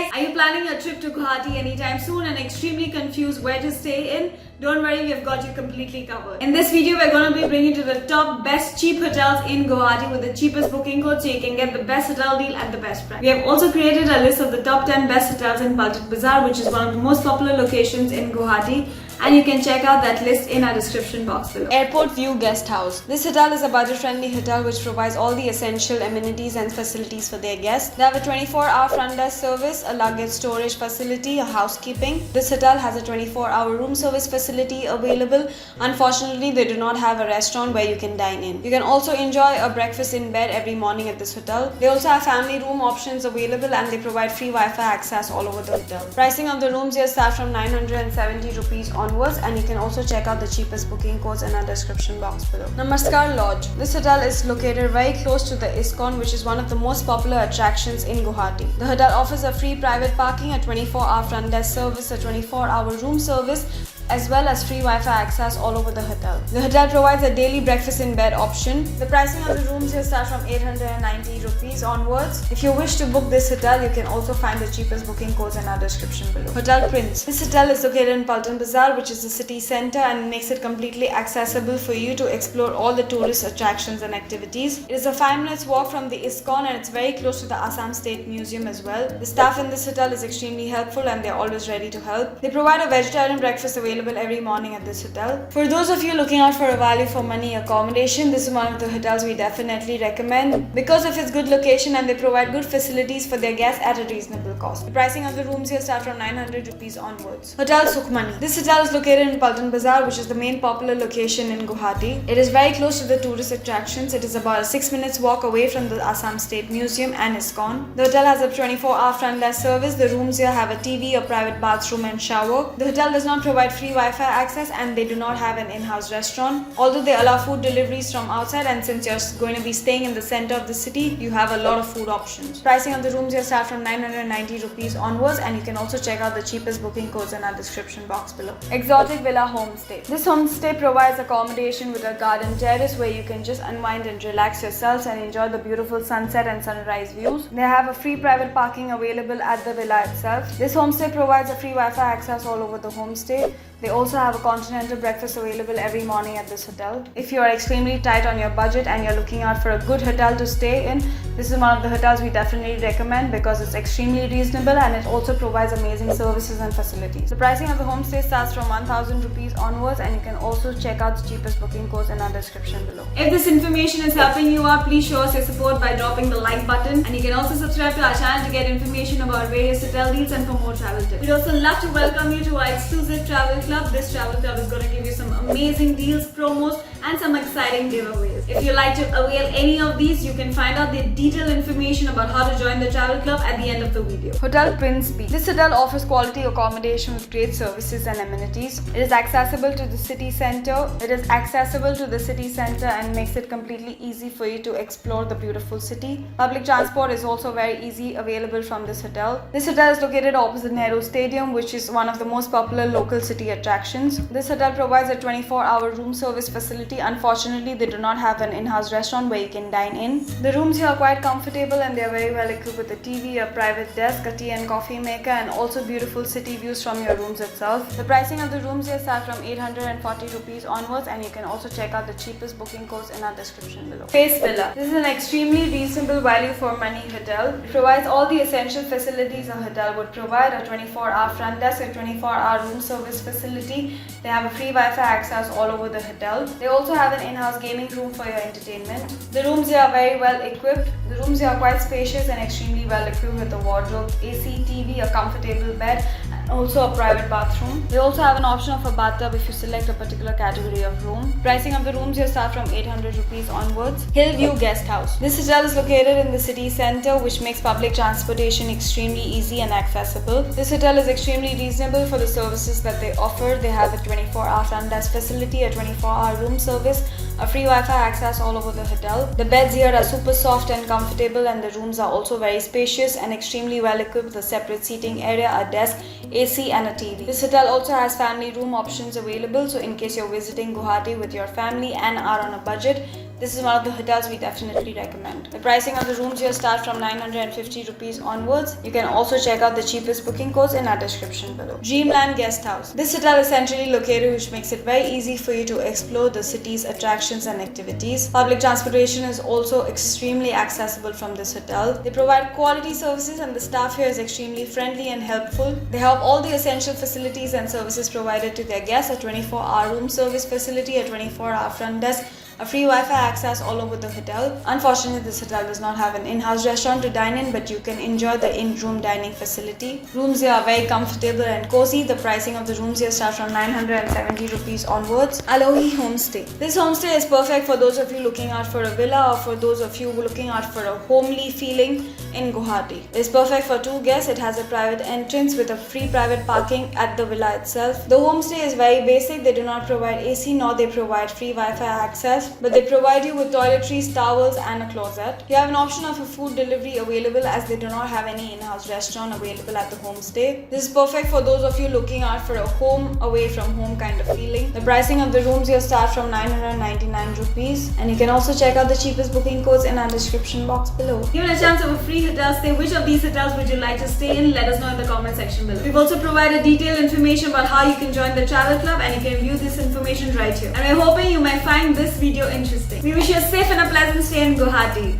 guys, are you planning a trip to Guwahati anytime soon and extremely confused where to stay in? Don't worry, we have got you completely covered. In this video, we're going to be bringing you to the top best cheap hotels in Guwahati with the cheapest booking code so you can get the best hotel deal at the best price. We have also created a list of the top 10 best hotels in Paltan Bazaar, which is one of the most popular locations in Guwahati. And you can check out that list in our description box below. Airport View Guest House. This hotel is a budget-friendly hotel which provides all the essential amenities and facilities for their guests. They have a 24-hour front desk service, a luggage storage facility, a housekeeping. This hotel has a 24-hour room service facility available. Unfortunately, they do not have a restaurant where you can dine in. You can also enjoy a breakfast in bed every morning at this hotel. They also have family room options available and they provide free Wi-Fi access all over the hotel. Pricing of the rooms here start from 970 rupees onwards, and you can also check out the cheapest booking codes in our description box below. Namaskar Lodge. This hotel is located very close to the ISKCON, which is one of the most popular attractions in Guwahati. The hotel offers a free private parking, a 24-hour front desk service, a 24-hour room service, as well as free Wi-Fi access all over the hotel. The hotel provides a daily breakfast in bed option. The pricing of the rooms here start from 890 rupees onwards. If you wish to book this hotel, you can also find the cheapest booking codes in our description below. Hotel Prince. This hotel is located in Paltan Bazaar, which is the city center, and makes it completely accessible for you to explore all the tourist attractions and activities. It is a 5 minutes walk from the ISKCON and it's very close to the Assam State Museum as well. The staff in this hotel is extremely helpful and they're always ready to help. They provide a vegetarian breakfast available every morning at this hotel. For those of you looking out for a value for money accommodation, this is one of the hotels we definitely recommend because of its good location and they provide good facilities for their guests at a reasonable cost. The pricing of the rooms here start from 900 rupees onwards. Hotel Sukhmani. This hotel is located in Paltan Bazaar, which is the main popular location in Guwahati. It is very close to the tourist attractions. It is about a 6 minutes walk away from the Assam State Museum and ISKCON. The hotel has a 24-hour front desk service. The rooms here have a TV, a private bathroom and shower. The hotel does not provide free Wi-Fi access and they do not have an in-house restaurant. Although they allow food deliveries from outside, and since you're going to be staying in the center of the city, you have a lot of food options. Pricing of the rooms here start from 990 rupees onwards, and you can also check out the cheapest booking codes in our description box below. Exotic Villa Homestay. This homestay provides accommodation with a garden terrace where you can just unwind and relax yourselves and enjoy the beautiful sunset and sunrise views. They have a free private parking available at the villa itself. This homestay provides a free Wi-Fi access all over the homestay. They also have a continental breakfast available every morning at this hotel. If you are extremely tight on your budget and you're looking out for a good hotel to stay in, this is one of the hotels we definitely recommend because it's extremely reasonable and it also provides amazing services and facilities. The pricing of the homestay starts from 1000 rupees onwards, and you can also check out the cheapest booking codes in our description below. If this information is helping you out, please show us your support by dropping the like button, and you can also subscribe to our channel to get information about various hotel deals and for more travel tips. We'd also love to welcome you to our exclusive travel club. This travel club is going to give you some amazing deals, promos and some exciting giveaways. If you'd like to avail any of these, you can find out the detailed information about how to join the travel club at the end of the video. Hotel Prince Beach. This hotel offers quality accommodation with great services and amenities. It is accessible to the city center. And makes it completely easy for you to explore the beautiful city. Public transport is also very easy available from this hotel. This hotel is located opposite Nehru Stadium, which is one of the most popular local city attractions. This hotel provides a 24-hour room service facility. Unfortunately, they do not have an in-house restaurant where you can dine in. The rooms here are quite comfortable and they are very well equipped with a TV, a private desk, a tea and coffee maker, and also beautiful city views from your rooms itself. The pricing of the rooms here start from 840 rupees onwards, and you can also check out the cheapest booking codes in our description below. Face Villa. This is an extremely reasonable value for money hotel. It provides all the essential facilities a hotel would provide: a 24-hour front desk, a 24-hour room service facility. They have a free Wi-Fi access all over the hotel. They also have an in-house gaming room for your entertainment. The rooms here are very well equipped. The rooms here are quite spacious and extremely well equipped with a wardrobe, AC, TV, a comfortable bed, and also a private bathroom. They also have an option of a bathtub if you select a particular category of room. Pricing of the rooms here start from 800 rupees onwards. Hillview Guest House. This hotel is located in the city center, which makes public transportation extremely easy and accessible. This hotel is extremely reasonable for the services that they offer. They have a 24-hour front desk facility, a 24-hour room service, a free Wi-Fi access all over the hotel. The beds here are super soft and comfortable, and the rooms are also very spacious and extremely well equipped with a separate seating area, a desk, AC and a TV. This hotel also has family room options available, so in case you're visiting Guwahati with your family and are on a budget, this is one of the hotels we definitely recommend. The pricing of the rooms here start from 950 rupees onwards. You can also check out the cheapest booking codes in our description below. Dreamland Guest House. This hotel is centrally located, which makes it very easy for you to explore the city's attractions and activities. Public transportation is also extremely accessible from this hotel. They provide quality services and the staff here is extremely friendly and helpful. They have all the essential facilities and services provided to their guests: a 24-hour room service facility, a 24-hour front desk, a free Wi-Fi access all over the hotel. Unfortunately, this hotel does not have an in-house restaurant to dine in, but you can enjoy the in-room dining facility. Rooms here are very comfortable and cozy. The pricing of the rooms here start from 970 rupees onwards. Alohi Homestay. This homestay is perfect for those of you looking out for a villa or for those of you looking out for a homely feeling in Guwahati. It's perfect for 2 guests. It has a private entrance with a free private parking at the villa itself. The homestay is very basic. They do not provide AC nor they provide free Wi-Fi access, but they provide you with toiletries, towels and a closet. You have an option of a food delivery available, as they do not have any in-house restaurant available at the homestay. This is perfect for those of you looking out for a home away from home kind of feeling. The pricing of the rooms here start from 999 rupees, and you can also check out the cheapest booking codes in our description box below. Given a chance of a free hotel stay, which of these hotels would you like to stay in? Let us know in the comment section below. We've also provided detailed information about how you can join the travel club, and you can view this information right here. And we're hoping you might find this video interesting. We wish you a safe and a pleasant stay in Guwahati.